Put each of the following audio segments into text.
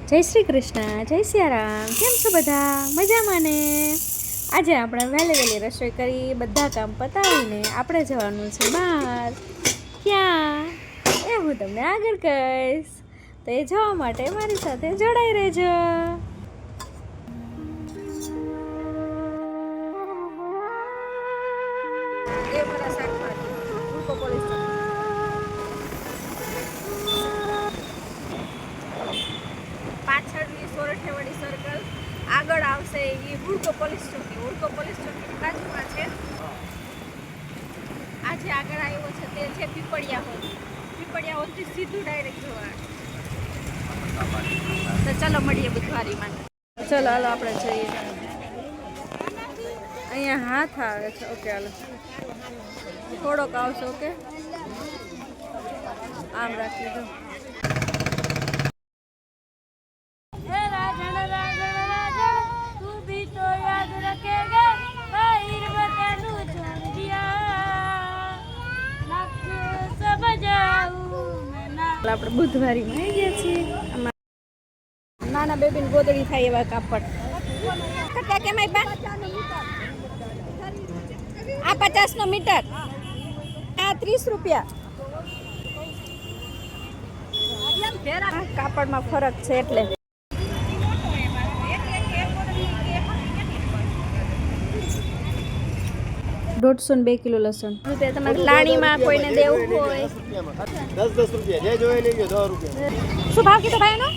જય શ્રી કૃષ્ણ, જય સિયારામ. કેમ છો બધા? મજામાં ને? આજે આપણે વહેલી રસોઈ કરી બધા કામ પતાવીને આપણે જવાનું છે બહાર. ક્યાં એ હું તમને આગળ કહીશ, તો એ જવા માટે મારી સાથે જોડાઈ રહેજો. પાછળની સોરઠેવાડી સર્કલ આગળ આવશે એ હુડકો પોલીસ ચોકી. હુડકો પોલીસ ચોકી બાજુમાં છે. આજે આગળ આવ્યો છે તે છે પીપળિયા હોલ. પીપળિયા હોલથી સીધું ડાયરેક્ટ જવાનું. તો ચલો મળીએ બુધવારીમાં. ચલો હાલો આપણે જઈએ. અહીંયા હાથ આવે છે. ઓકે હાલો થોડોક આવશે. ઓકે આમ રાખી દો. આપણે બુધવારીમાં આવી ગયા છીએ. નાના બેબીને ગોદડી થાય એવા કાપડ. કેટલા કેમ આપ્યા? આ 50 મીટર, આ 30 રૂપિયા. કાપડમાં ફરક છે એટલે. ₹150 ને 2 કિલો લસણ. તમારે લાણીમાં કોઈને દેવું હોય 10 રૂપિયા જે જોઈએ લેજો. 10 રૂપિયા. શું ભાવ કીધો ભાઈ એનો?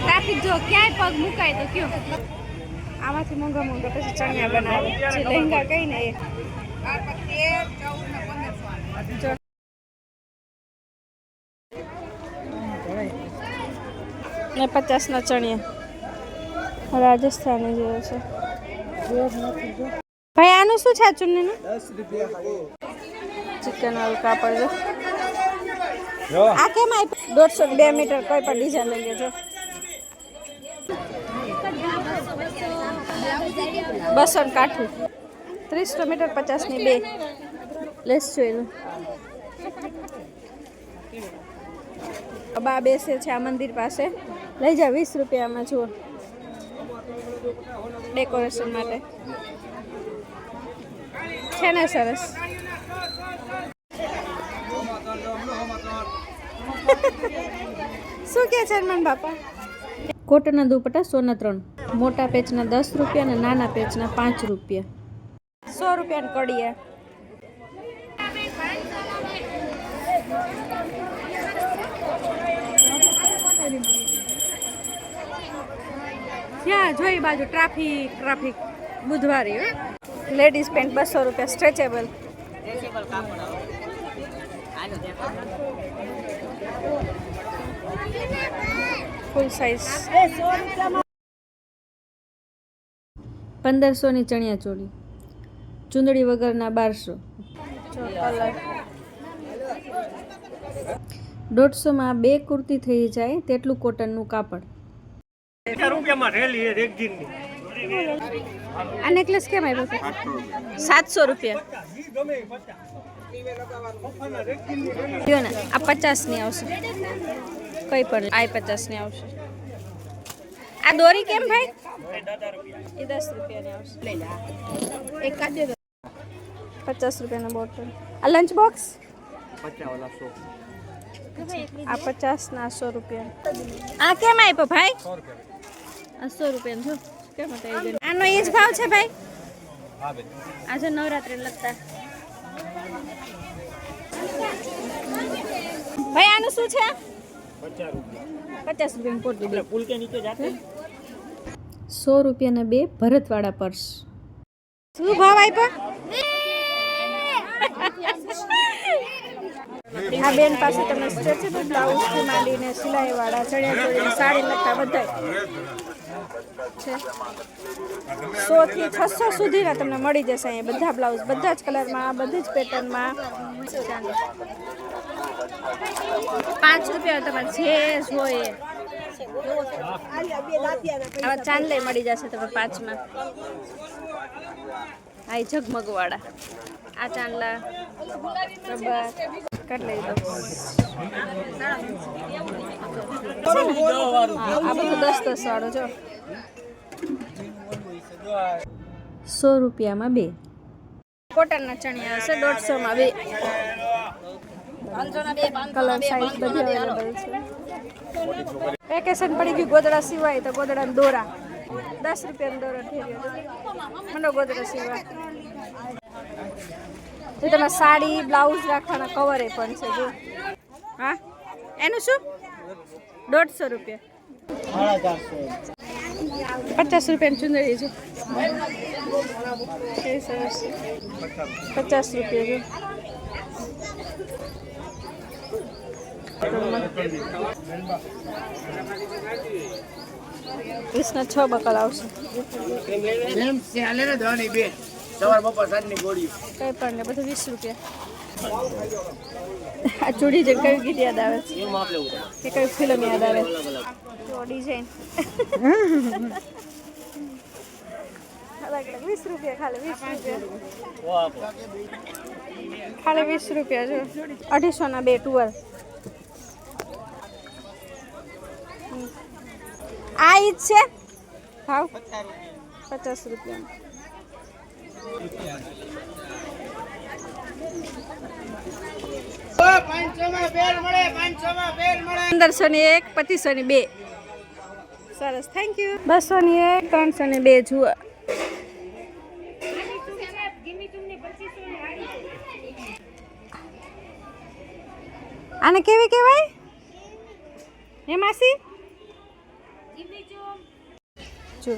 ટ્રાફિક જો ક્યાંય પગ મુકાય તો કયો. આમાંથી મોંઘા પછી ચણિયા બનાવે જે લહેંગા કઈ ને એ 50 ના ચણિયા રાજસ્થાની જેવો છે. ભાઈ આનું શું છે? ચુન્નીનું 10 રૂપિયા. ચિકન વાળું કાપડ જો. આ કેમ આપ્યું? 150 2 મીટર કોઈ પણ ડિઝાઇન લઈ લેજો. 200 કાઠું 30 મીટર 50 ની 2 લેસ જોઈ લો. બા બેસે છે આ મંદિર પાસે. લઈ જા 20 રૂપિયામાં. જુઓ ડેકોરેશન માટે છે ને સરસ. શું કે છે હનુમાન બાપા? કોટનના દુપટ્ટા 103. મોટા પેચના 10 રૂપિયા અને નાના પેચના 5 રૂપિયા. 100 રૂપિયાની કડીયા. ત્યાં જોઈ બાજુ ટ્રાફિક બુધવારી. લેડીઝ પેન્ટ 200 રૂપિયા. સ્ટ્રેચેબલ. ફૂલ સાઈઝ 1500 ની ચણિયા ચોળી. ચૂંદડી વગરના 1200. 150 માં 2 કુર્તી થઈ જાય તેટલું કોટનનું કાપડ. આ નેકલેસ કેમ આવ્યો છે? 700 રૂપિયા. જો ને આ 50 ની આવશે. કઈ પણ આ 50 ની આવશે. આ દોરી કેમ ભાઈ? એ 10 રૂપિયાની આવશે. એક કાઢ દે. 50 રૂપિયાનો બોટલ. આ લંચ બોક્સ 50 આ 50 ના 100 રૂપિયા. આ કેમ આપ્યો ભાઈ? 100 રૂપિયા. જો કેમ હતા? આનો એ જ ભાવ છે ભાઈ. આજે નવરાત્રી લગતા. ભાઈ આનું શું છે? 50 રૂપિયાનું પોટલી. પુલ કે નીચે જાતે 100 રૂપિયાના 2 ભરતવાળા પર્સ. શું ભાવ આપ્યો? આ બેન પાસે તમને સ્ટ્રેચેબલ બ્લાઉઝથી માંડીને સિલાઈવાળા ચણિયા ચોળી સાડી લગતા બધા છે. 100 થી 600 સુધીના તમને મળી જશે અહીંયા. બધા બ્લાઉઝ બધા જ કલરમાં, બધી જ પેટર્નમાં. 5 રૂપિયા તમારે જે જોઈએ. આવા ચાંદલે મળી જશે તમે 5 માં. આ ઝગમગવાળા આ ચાંદલા રબર કાઢ લઈ દો આ બધું 10 વાળો જો 100 રૂપિયામાં 2 કોટનના ચણિયા હશે 150 માં 2 કલર સાઈઝ બધી અવેલેબલ છે વેકેશન પડી ગયું ગોદડા સિવાય તો ગોદડાના દોરા 10 રૂપિયાનો દોરો ઠેર્યો મને ગોદડા સિવાય તો તમે સાડી બ્લાઉઝ રાખવાના કવરે પણ છે જો હા એનું શું 150 રૂપિયા 50 રૂપિયાની ચુંદડી છે એ સરસ 50 રૂપિયા જો વીસના 6 બકલ આવશે કઈ પણ ને બધું 20 રૂપિયા આ ચૂડી જે કઈ ગીત યાદ આવે છે કે કઈ ફિલ્મ યાદ આવે તો ડિઝાઇન અલગ અલગ 20 રૂપિયા ખાલી 20 રૂપિયા ખાલી 20 રૂપિયા જો 250 ના 2 ટુઅર આ ઈજ છે ભાવ 50 રૂપિયા 1500 ની 1 2500 ની 2 સરસ થેન્ક યુ 200 ની 1 300 ની 2 જુઓ આને કેવી કહેવાય હે માસી જો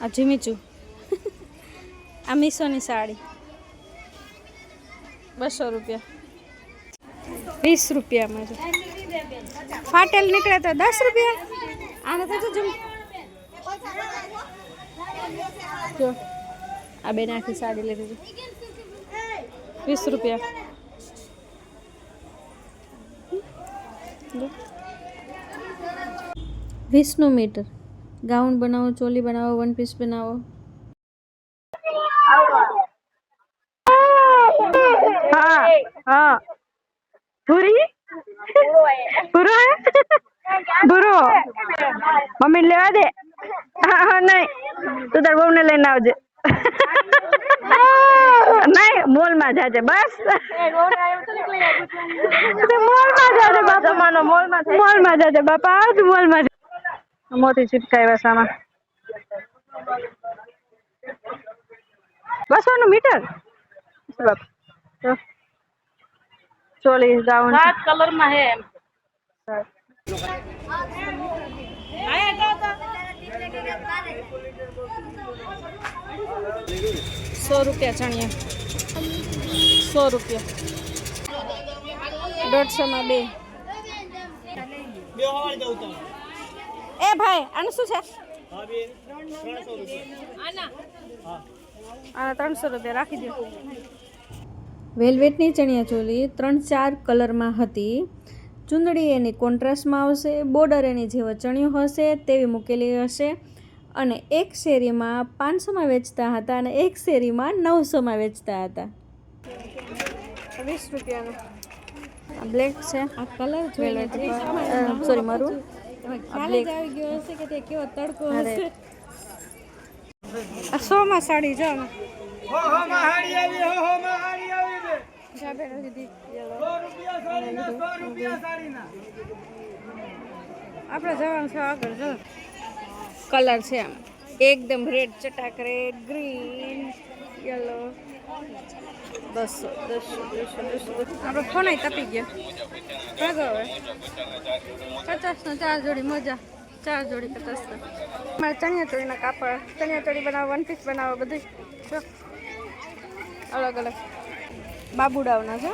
આ જીમીચું આ મીશોની સાડી 200 રૂપિયા 20 રૂપિયામાં છે ફાટેલ નીકળે તો 10 રૂપિયા આને તો જો આ બે નાખી સાડી લીધી 20 રૂપિયા 20 મીટર ગાઉન બનાવો ચોલી બનાવો વન પીસ બનાવો हाँ पूरी पूरा है बुरो मम्मी लेवा दे हाँ नहीं तू तार बहू ने लेना आवजे नहीं मोल में जाजे बस मोल में जाजे बापा मानो मोल में जाजे बापा आज मोल में मोती चिपकाई वैसा बस वन मीटर तो चोली गाउन 7 कलर में है 100 रुपया चणिया 100 रुपया 150 में 2 ए भाई आने શું છે આના 300 રૂપિયા રાખી દો વેલ્વેટની ચણિયા ચોલી 3-4 કલરમાં હતી ચુંદડી એની કોન્ટ્રાસ્ટમાં આવશે બોર્ડર એની જેવો ચણિયો હશે તેવી મૂકેલી હશે અને એક શેરીમાં 500માં વેચતા હતા અને એક શેરીમાં 900માં વેચતા હતા 20 રૂપિયાનો આ બ્લેક છે આ કલર વેલ્વેટ સોરી મરૂન ખ્યાલ જ આવી ગયો હશે કે તે કેવો તડકો હશે આ 100 માં સાડી જો હો માં હાડી આવી હો માં હાડી આવી દે જાબે દીદી 100 રૂપિયા સાડીના આપણે જવાનું છે આગળ જો કલર છે આમ એકદમ રેડ ચટાક રેડ ગ્રીન યલો 200 આપણો ફોન તપી ગયો ભાગો હવે 50 નો 4 જોડી મજા 4 જોડી 50 મારે ચણિયા ચોળીના કાપડ ચણિયા ચોળી બનાવો વન પીસ બનાવો બધું જો અલગ અલગ બાબુડાવના છો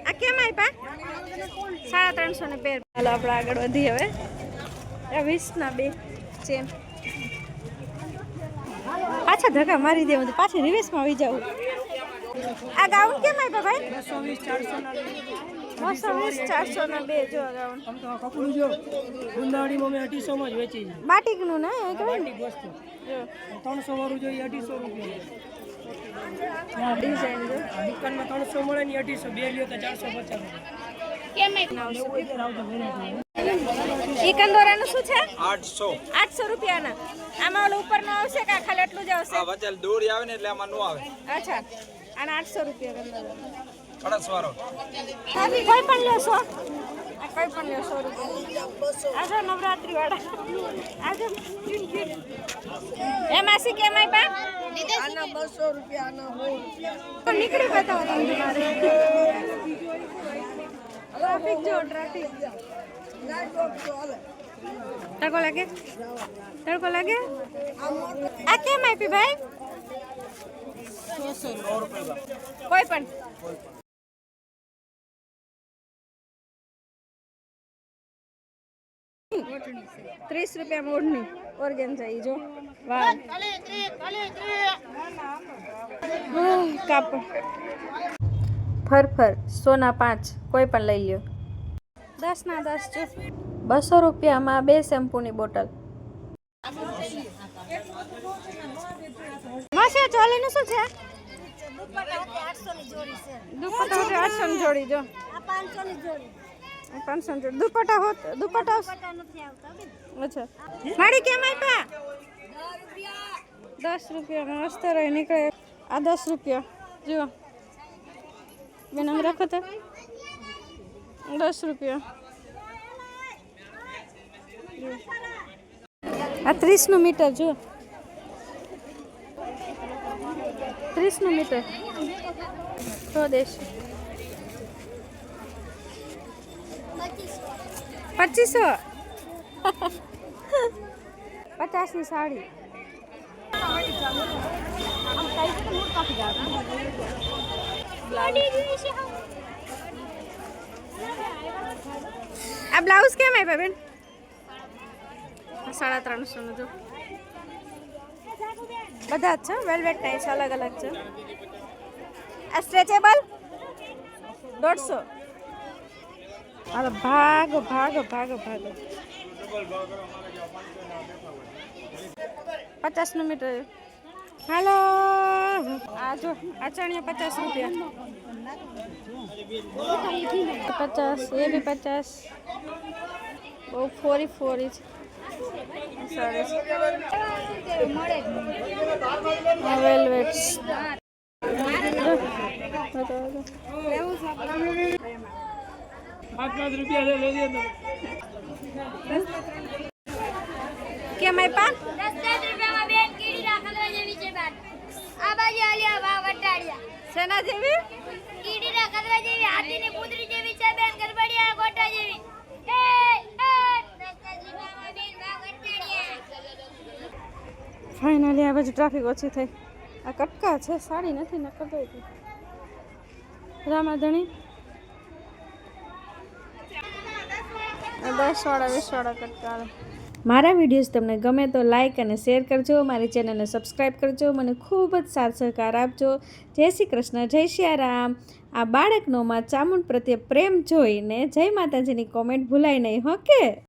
આ કેમ આપ્યા 350 ને પેર ચાલો આપણે આગળ વધી હવે 20 ના 2 ચેન પાછા ધક્કા મારી દેવું પાછી રિવેસમાં આવી જાવ આ ગાઉન કેમ આપ્યા ભાઈ 220 400 ના 220 400 ના બે જો ગાઉન આમ તો આ કપડું જો ગુંદાડીમાં મેં 250 માં જ વેચી છે. બાટિકનું ને એ કહેવાય ને બાટિક વસ્તુ જો 300 વાળું જોઈએ 250 રૂપિયા. ડિઝાઇન જો દુકાનમાં 300 મળે ને 250 બે લ્યો તો 450 ઈ કંદોરાનું શું છે 800 800 રૂપિયાના આમાં ઓલું ઉપરનું આવશે કે ખાલી એટલું જ આવશે આ વચ્ચે દોરી આવે ને એટલે આમાં નો આવે અચ્છા આના 800 રૂપિયા કંદોરા કડસ વાળો કોઈ પણ લેશો આ કોઈ પણ લેશો રૂપિયા આજો નવરાત્રી વાળા આજો એ માસી કેમ આપ્યા આના 200 રૂપિયા આના 100 રૂપિયા તો નીકળી બતાવો તમે તમારે ટ્રાફિક જો ટ્રાફિક તડકો લાગે તડકો લાગે આ કેમ આપી ભાઈ 100 રૂપિયા કોઈ પણ ₹30 મોડની ઓર્ગેન્ઝા ઈ જો વાહ કાપડ ફર સોના 5 કોઈ પણ લઈ લ્યો 10 ના 10 છે 200 રૂપિયામાં 2 શેમ્પૂની બોટલ માસી ચોલીનું શું છે દુપટ્ટા 800 ની જોડી જો આ 500 ની જોડી 500 ની જોડી દુપટ્ટા હોત દુપટ્ટા નથી આવતા અચ્છા માડી કેમ આપ્યા 10 રૂપિયા મસ્ત રહી નીકળે આ 10 રૂપિયા જો બેન આમ રાખો તો 10 રૂપિયા આ 30 નું મીટર જો 30 નું મીટર સ્વદેશ 2500 50 ની સાડી આ બ્લાઉઝ કેમ આપ્યા બેન 350 નું જો બધા જ છે વેલ્વેટ ટાઈપ છે અલગ અલગ છે આ સ્ટ્રેચેબલ 150 અરે ભાગો ભાગો ભાગો ભાગો 50 નું મીટર હાલો આ જો આ ચણિયા 50 રૂપિયા 50 એ બી 50 બહુ ફોરી ફોરી છે સરસ વેલ્વેટ ₹5 લઈ લે તો કેમ આપ્યા 10 રૂપિયામાં બેન કીડી રાખવા જેવી છે બાદ આ બાજુ આલિયા ભાવ વટાડિયા સેના જેવી કીડી રાખવા જેવી હાથીની પુત્રી જેવી છે બેન ગરબડિયા ગોટા જેવી એ 10 રૂપિયામાં બેન ભાવ વટાડિયા ફાઇનલી આ બાજુ ટ્રાફિક ઓછી થઈ આ કટકા છે સાડી નથી નકર તો રામાધણી 10 વાળા 20 વાળા કટકા આવે મારા વિડીયોઝ તમને ગમે તો લાઇક અને શેર કરજો મારી ચેનલને સબસ્ક્રાઈબ કરજો મને ખૂબ જ સાથ સહકાર આપજો જય શ્રી કૃષ્ણ જય સિયારામ આ બાળકનો માં ચામુંડ પ્રત્યે પ્રેમ જોઈને જય માતાજીની કોમેન્ટ ભૂલાય નહીં હો કે